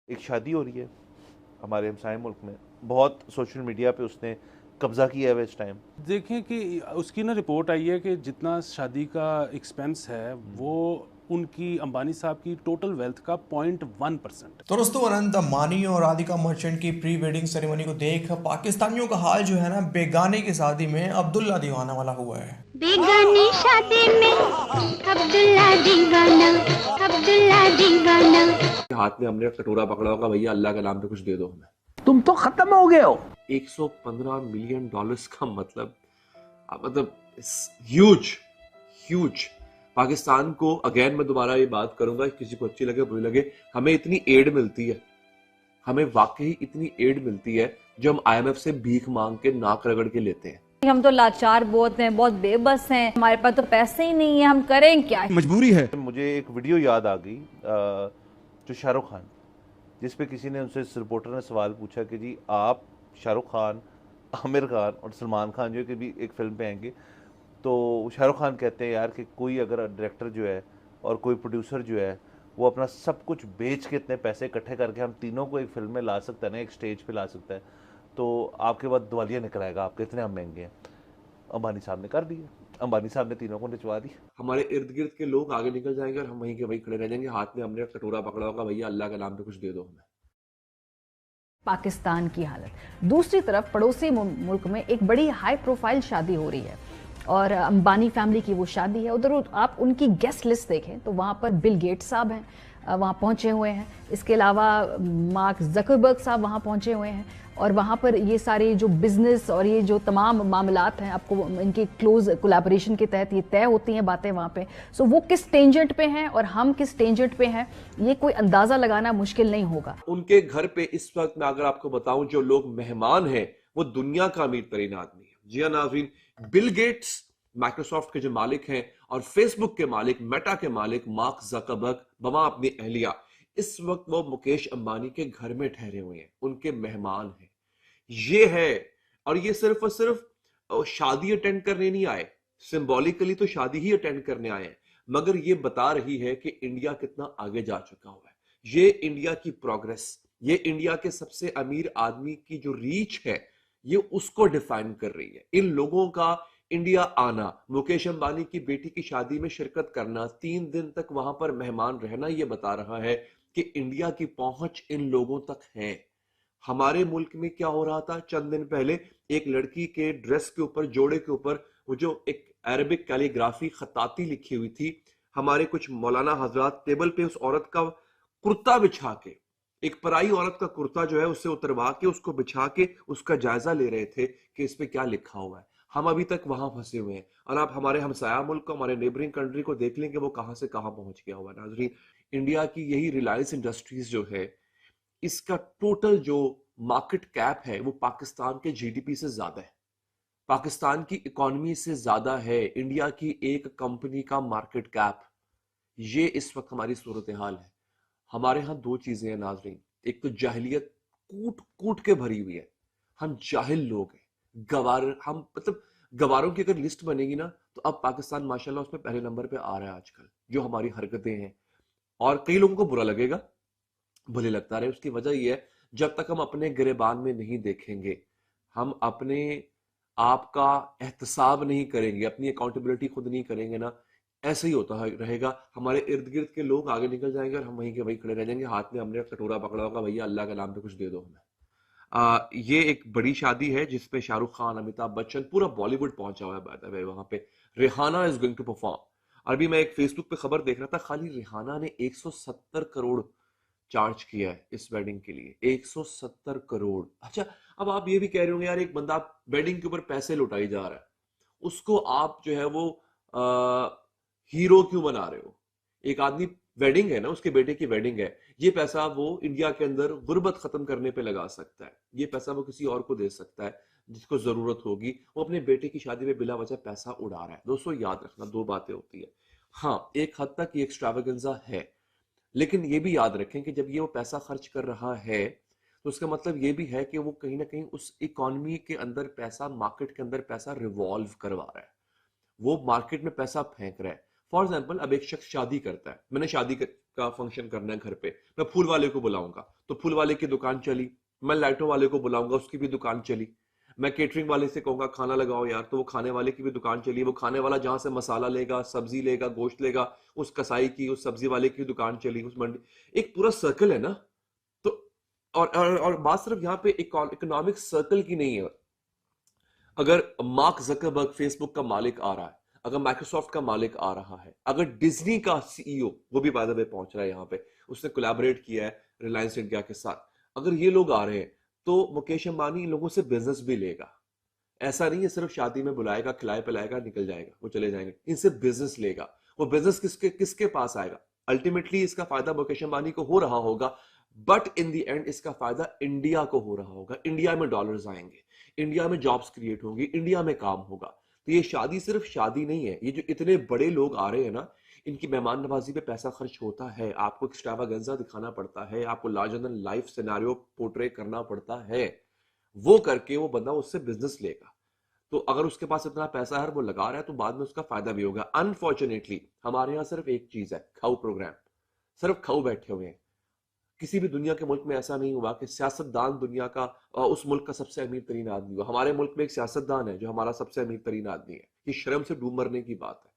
एक शादी हो रही है हमारे हमसाए मुल्क में, बहुत सोशल मीडिया पे उसने कब्जा किया है इस टाइम। देखें कि उसकी ना रिपोर्ट आई है कि जितना शादी का एक्सपेंस है वो उनकी अंबानी साहब की टोटल वेल्थ का 0.1%। तो दोस्तों अनंत अंबानी और राधिका मर्चेंट की प्री वेडिंग सेरेमनी को देख पाकिस्तानियों का हाल जो है ना बेगाने की शादी में अब्दुल्ला दीवाना वाला हुआ है। बेगानी शादी में अब्दुल्ला दीवाना, अब्दुल्ला दीवाना। हाथ में हमने कटोरा पकड़ा होगा, भैया अल्लाह के नाम पे कुछ दे दो हमें। तुम तो खत्म हो गए हो। 115 मिलियन डॉलर्स का मतलब ह्यूज ह्यूज। पाकिस्तान को अगेन मैं दोबारा ये बात करूंगा, किसी को अच्छी लगे बुरी लगे, हमें इतनी एड मिलती है, हमें वाकई इतनी एड मिलती है जो हम IMF से भीख मांग के नाक रगड़ के लेते हैं। हम तो लाचार बहुत हैं, बहुत बेबस हैं, हमारे पास तो पैसे ही नहीं है, हम करें क्या? मजबूरी है। मुझे एक वीडियो याद आ गई जो शाहरुख खान, जिस पे किसी ने उनसे, इस रिपोर्टर ने सवाल पूछा कि जी आप शाहरुख खान, आमिर खान और सलमान खान जो कि भी एक फिल्म पे आएंगे, तो शाहरुख खान कहते हैं यार कि कोई अगर डायरेक्टर जो है और कोई प्रोड्यूसर जो है वो अपना सब कुछ बेच के इतने पैसे इकट्ठे करके हम तीनों को एक फिल्म में ला सकता है ना, एक स्टेज पे ला सकता है, तो आपके बाद दिवालिया निकल आएगा, आपके इतने हम महंगे हैं। अंबानी साहब ने कर दिया, अंबानी साहब ने तीनों को निचवा दी। हमारे इर्द गिर्द के लोग आगे निकल जाएंगे और हम वहीं के वहीं खड़े रह जाएंगे, हाथ में हमने कटोरा पकड़ा होगा, भैया अल्लाह के नाम पे कुछ दे दो हमें। पाकिस्तान की हालत। दूसरी तरफ पड़ोसी मुल्क में एक बड़ी हाई प्रोफाइल शादी हो रही है और अंबानी फैमिली की वो शादी है। उधर आप उनकी गेस्ट लिस्ट देखें तो वहाँ पर बिल गेट्स साहब हैं, वहाँ पहुँचे हुए हैं। इसके अलावा मार्क ज़करबर्ग साहब वहाँ पहुँचे हुए हैं और वहाँ पर ये सारे जो बिजनेस और ये जो तमाम मामलात हैं, आपको इनके क्लोज कोलैबोरेशन के तहत ये तय होती हैं बातें वहाँ पे। सो वो किस टेंजेंट पे हैं और हम किस टेंजेंट पे हैं, ये कोई अंदाज़ा लगाना मुश्किल नहीं होगा। उनके घर पे इस वक्त मैं अगर आपको बताऊं, जो लोग मेहमान हैं वो दुनिया का अमीर तरीन आदमी है। जी हाँ नाज़रीन, बिल गेट्स माइक्रोसॉफ्ट के जो मालिक हैं और फेसबुक के मालिक, मेटा के मालिक मार्क ज़करबर्ग बमा अपनी अहलिया, इस वक्त वो मुकेश अंबानी के घर में ठहरे हुए हैं, उनके मेहमान हैं। ये है, और ये सिर्फ और सिर्फ शादी अटेंड करने नहीं आए, सिंबॉलिकली तो शादी ही अटेंड करने आए हैं, मगर ये बता रही है कि इंडिया कितना आगे जा चुका हुआ है। ये इंडिया की प्रोग्रेस, ये इंडिया के सबसे अमीर आदमी की जो रीच है, ये उसको डिफाइन कर रही है। इन लोगों का इंडिया आना, मुकेश अंबानी की बेटी की शादी में शिरकत करना, 3 दिन तक वहां पर मेहमान रहना, ये बता रहा है कि इंडिया की पहुंच इन लोगों तक है। हमारे मुल्क में क्या हो रहा था चंद दिन पहले, एक लड़की के ड्रेस के ऊपर, जोड़े के ऊपर वो जो एक अरबिक कैलीग्राफी खताती लिखी हुई थी, हमारे कुछ मौलाना हजरात टेबल पे उस औरत का कुर्ता बिछा के, एक पराई औरत का कुर्ता जो है उससे उतरवा के उसको बिछा के उसका जायजा ले रहे थे कि इस पे क्या लिखा हुआ है। हम अभी तक वहां फंसे हुए हैं और आप हमारे हमसाया मुल्क को, हमारे नेबरिंग कंट्री को देख लेंगे वो कहां से कहां पहुंच गया हुआ। नाजरीन, इंडिया की यही रिलायंस इंडस्ट्रीज जो है, इसका टोटल जो मार्केट कैप है वो पाकिस्तान के GDP से ज्यादा है, पाकिस्तान की इकोनॉमी से ज्यादा है इंडिया की एक कंपनी का मार्केट कैप। ये इस वक्त हमारी सूरत हाल है। हमारे यहाँ 2 चीजें हैं नाजरीन, एक तो जाहिलियत कूट कूट के भरी हुई है, हम जाहिल लोग हैं, गवार, हम मतलब गवारों की अगर लिस्ट बनेगी ना तो अब पाकिस्तान माशाल्लाह उसमें पहले नंबर पे आ रहा है आजकल, जो हमारी हरकतें हैं। और कई लोगों को बुरा लगेगा, भले लगता रहे, उसकी वजह यह है जब तक हम अपने गिरेबान में नहीं देखेंगे, हम अपने आप का एहतसाब नहीं करेंगे, अपनी अकाउंटेबिलिटी खुद नहीं करेंगे ना, ऐसे ही होता रहेगा। हमारे इर्द गिर्द के लोग आगे निकल जाएंगे और हम वहीं के वहीं खड़े रह जाएंगे, हाथ में हमने कटोरा पकड़ा होगा, भैया अल्लाह के नाम पे कुछ दे दो हमें। ये एक बड़ी शादी है जिसपे शाहरुख खान, अमिताभ बच्चन, पूरा बॉलीवुड पहुंचा हुआ है। बाय द वे वहां पे Rihanna is going to perform. अभी मैं एक फेसबुक पे खबर देख रहा था, खाली रिहाना ने 170 करोड़ चार्ज किया है इस वेडिंग के लिए, 170 करोड़। अच्छा, अब आप ये भी कह रहे होंगे यार, एक बंदा वेडिंग के ऊपर पैसे लुटाई जा रहा है, उसको आप जो है वो हीरो क्यों बना रहे हो? एक आदमी, वेडिंग है ना, उसके बेटे की वेडिंग है, ये पैसा वो इंडिया के अंदर गुर्बत खत्म करने पे लगा सकता है, ये पैसा वो किसी और को दे सकता है जिसको जरूरत होगी। वो अपने बेटे की शादी में बिला वजह पैसा उड़ा रहा है। दोस्तों याद रखना, 2 बातें होती है। हाँ, एक हद तक ये एक्स्ट्रावेगेंजा है, लेकिन ये भी याद रखें कि जब ये वो पैसा खर्च कर रहा है तो उसका मतलब ये भी है कि वो कहीं ना कहीं उस इकोनॉमी के अंदर पैसा, मार्केट के अंदर पैसा रिवॉल्व करवा रहा है, वो मार्केट में पैसा फेंक रहा है। फॉर एग्जाम्पल, अब एक शख्स शादी करता है, मैंने शादी का फंक्शन करना है घर पे, मैं फूल वाले को बुलाऊंगा, तो फूल वाले की दुकान चली। मैं लाइटों वाले को बुलाऊंगा, उसकी भी दुकान चली। मैं केटरिंग वाले से कहूंगा खाना लगाओ यार, तो वो खाने वाले की भी दुकान चली। वो खाने वाला जहां से मसाला लेगा, सब्जी लेगा, गोश्त लेगा, उस कसाई की, उस सब्जी वाले की दुकान चली, उस मंडी। एक पूरा सर्कल है ना। तो और बात सिर्फ यहाँ पे इकोनॉमिक सर्कल की नहीं है। अगर मार्क जकरबर्ग फेसबुक का मालिक आ रहा है, अगर माइक्रोसॉफ्ट का मालिक आ रहा है, अगर डिज्नी का सीईओ, वो भी बाय द वे पहुंच रहा है यहाँ पे, उसने कोलैबोरेट किया है रिलायंस इंडिया के साथ, अगर ये लोग आ रहे हैं तो मुकेश अंबानी इन लोगों से बिजनेस भी लेगा। ऐसा नहीं है सिर्फ शादी में बुलाएगा, खिलाए पिलाएगा, निकल जाएगा, वो चले जाएंगे। इनसे बिजनेस लेगा। वो बिजनेस किसके किसके पास आएगा? अल्टीमेटली इसका फायदा मुकेश अंबानी को हो रहा होगा, बट इन द एंड इसका फायदा इंडिया को हो रहा होगा। इंडिया में डॉलर्स आएंगे, इंडिया में जॉब्स क्रिएट होंगी, इंडिया में काम होगा। तो ये शादी सिर्फ शादी नहीं है। ये जो इतने बड़े लोग आ रहे हैं ना, इनकी मेहमान नवाजी पे पैसा खर्च होता है। आपको एक्स्ट्रावागेंजा दिखाना पड़ता है, आपको larger than life scenario portray करना पड़ता है। वो करके वो बंदा उससे बिजनेस लेगा। तो अगर उसके पास इतना पैसा है, वो लगा रहा है, तो बाद में उसका फायदा भी होगा। अनफॉर्चुनेटली हमारे यहाँ सिर्फ एक चीज है, खाऊ प्रोग्राम। सिर्फ खाऊ बैठे हुए हैं। किसी भी दुनिया के मुल्क में ऐसा नहीं हुआ कि सियासतदान दुनिया का उस मुल्क का सबसे अमीर तरीन आदमी हुआ। हमारे मुल्क में एक सियासतदान है जो हमारा सबसे अमीर तरीन आदमी है। ये शर्म से डूब मरने की बात है।